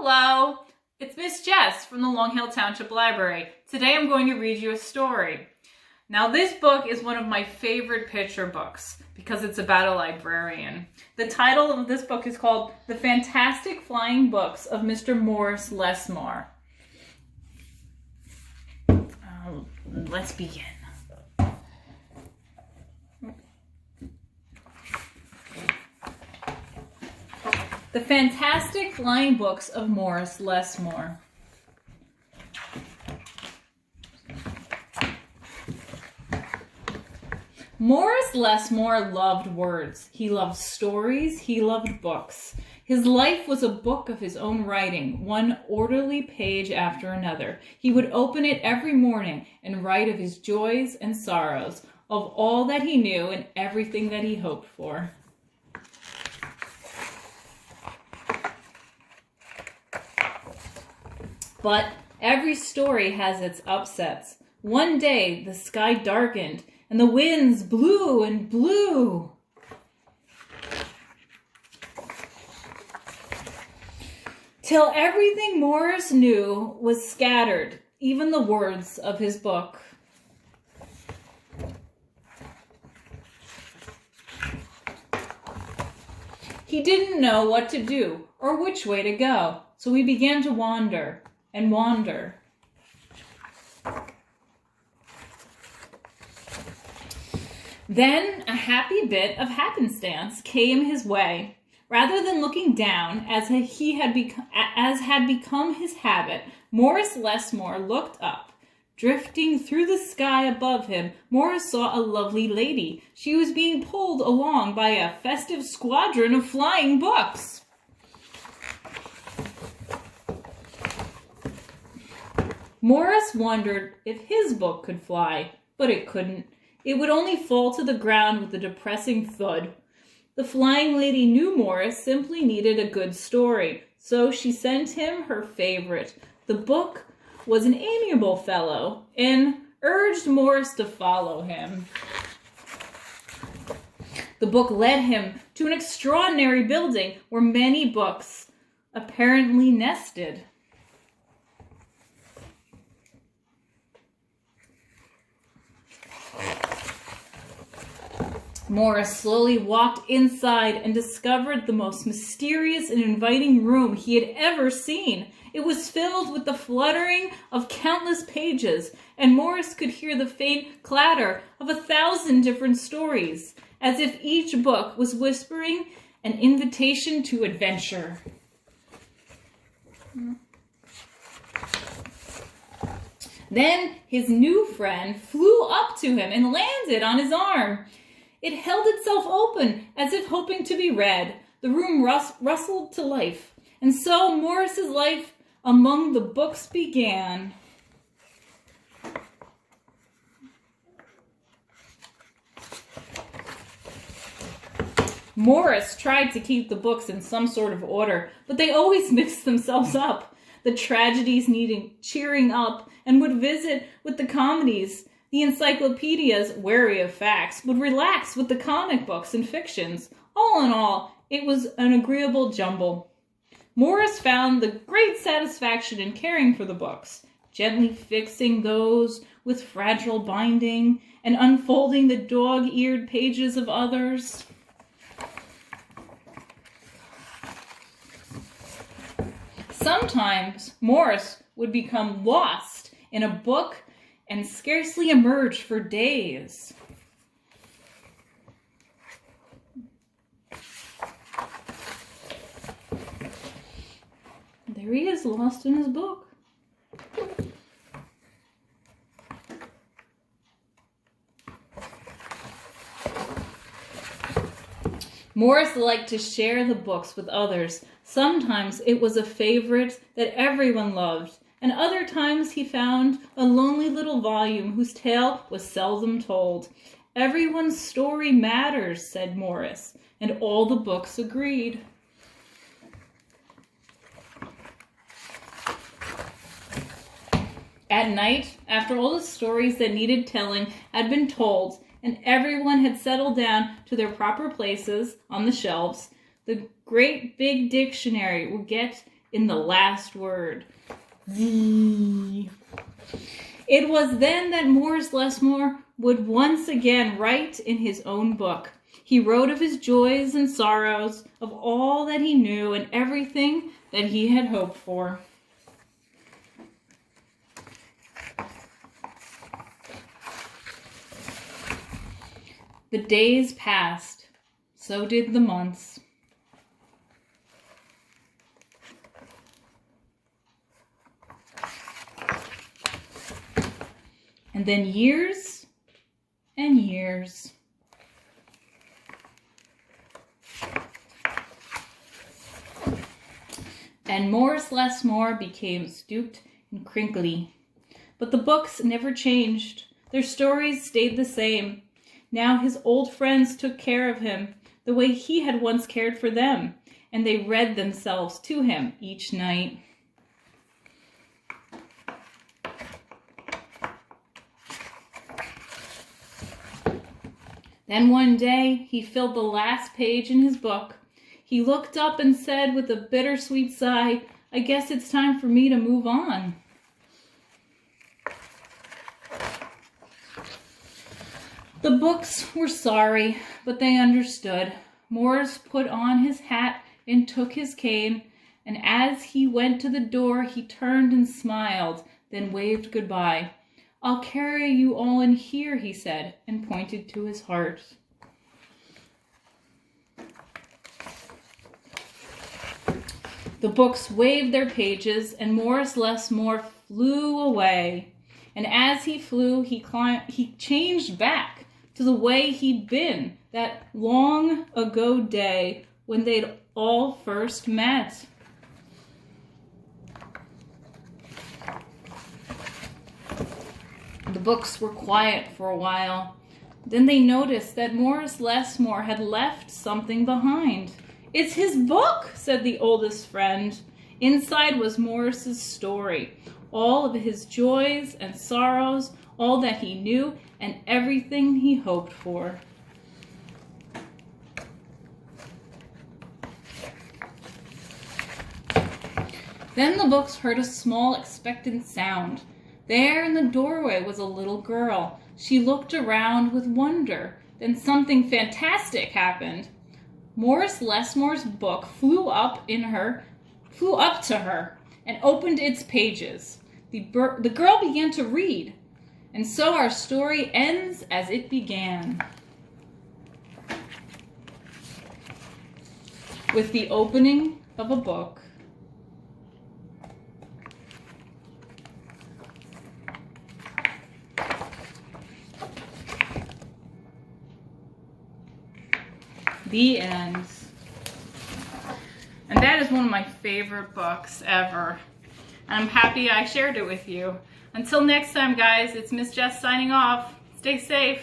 Hello, it's Miss Jess from the Long Hill Township Library. Today I'm going to read you a story. Now this book is one of my favorite picture books because it's about a librarian. The title of this book is called The Fantastic Flying Books of Mr. Morris Lessmore. Let's begin. The Fantastic Flying Books of Morris Lessmore. Morris Lessmore loved words. He loved stories. He loved books. His life was a book of his own writing, one orderly page after another. He would open it every morning and write of his joys and sorrows, of all that he knew and everything that he hoped for. But every story has its upsets. One day the sky darkened and the winds blew and blew. Till everything Morris knew was scattered, even the words of his book. He didn't know what to do or which way to go, so he began to wander and wander. Then a happy bit of happenstance came his way. Rather than looking down, as had become his habit, Morris Lessmore looked up. Drifting through the sky above him, Morris saw a lovely lady. She was being pulled along by a festive squadron of flying books. Morris wondered if his book could fly, but it couldn't. It would only fall to the ground with a depressing thud. The flying lady knew Morris simply needed a good story, so she sent him her favorite. The book was an amiable fellow and urged Morris to follow him. The book led him to an extraordinary building where many books apparently nested. Morris slowly walked inside and discovered the most mysterious and inviting room he had ever seen. It was filled with the fluttering of countless pages, and Morris could hear the faint clatter of 1,000 different stories, as if each book was whispering an invitation to adventure. Then his new friend flew up to him and landed on his arm. It held itself open, as if hoping to be read. The room rustled to life, and so Morris's life among the books began. Morris tried to keep the books in some sort of order, but they always mixed themselves up. The tragedies needed cheering up and would visit with the comedies. The encyclopedias, wary of facts, would relax with the comic books and fictions. All in all, it was an agreeable jumble. Morris found the great satisfaction in caring for the books, gently fixing those with fragile binding and unfolding the dog-eared pages of others. Sometimes Morris would become lost in a book and scarcely emerge for days. There he is, lost in his book. Morris liked to share the books with others. Sometimes it was a favorite that everyone loved, and other times he found a lonely little volume whose tale was seldom told. Everyone's story matters, said Morris, and all the books agreed. At night, after all the stories that needed telling had been told, and everyone had settled down to their proper places on the shelves, the great big dictionary would get in the last word. Z. It was then that Morris Lessmore would once again write in his own book. He wrote of his joys and sorrows, of all that he knew and everything that he had hoped for. The days passed, so did the months. And then years and years. And Morris Lessmore became stooped and crinkly. But the books never changed. Their stories stayed the same. Now his old friends took care of him the way he had once cared for them, and they read themselves to him each night. Then one day he filled the last page in his book. He looked up and said with a bittersweet sigh, "I guess it's time for me to move on." The books were sorry, but they understood. Morris put on his hat and took his cane, and as he went to the door, he turned and smiled, then waved goodbye. "I'll carry you all in here," he said, and pointed to his heart. The books waved their pages, and Morris Lessmore flew away. And as he flew, he changed back to the way he'd been that long ago day when they'd all first met. The books were quiet for a while. Then they noticed that Morris Lessmore had left something behind. "It's his book," said the oldest friend. Inside was Morris's story, all of his joys and sorrows, all that he knew, and everything he hoped for. Then the books heard a small expectant sound. There in the doorway was a little girl. She looked around with wonder. Then something fantastic happened. Morris Lessmore's book flew up to her and opened its pages. The girl began to read, and so our story ends as it began, with the opening of a book. The end. And that is one of my favorite books ever. I'm happy I shared it with you. Until next time, guys, it's Miss Jess signing off. Stay safe.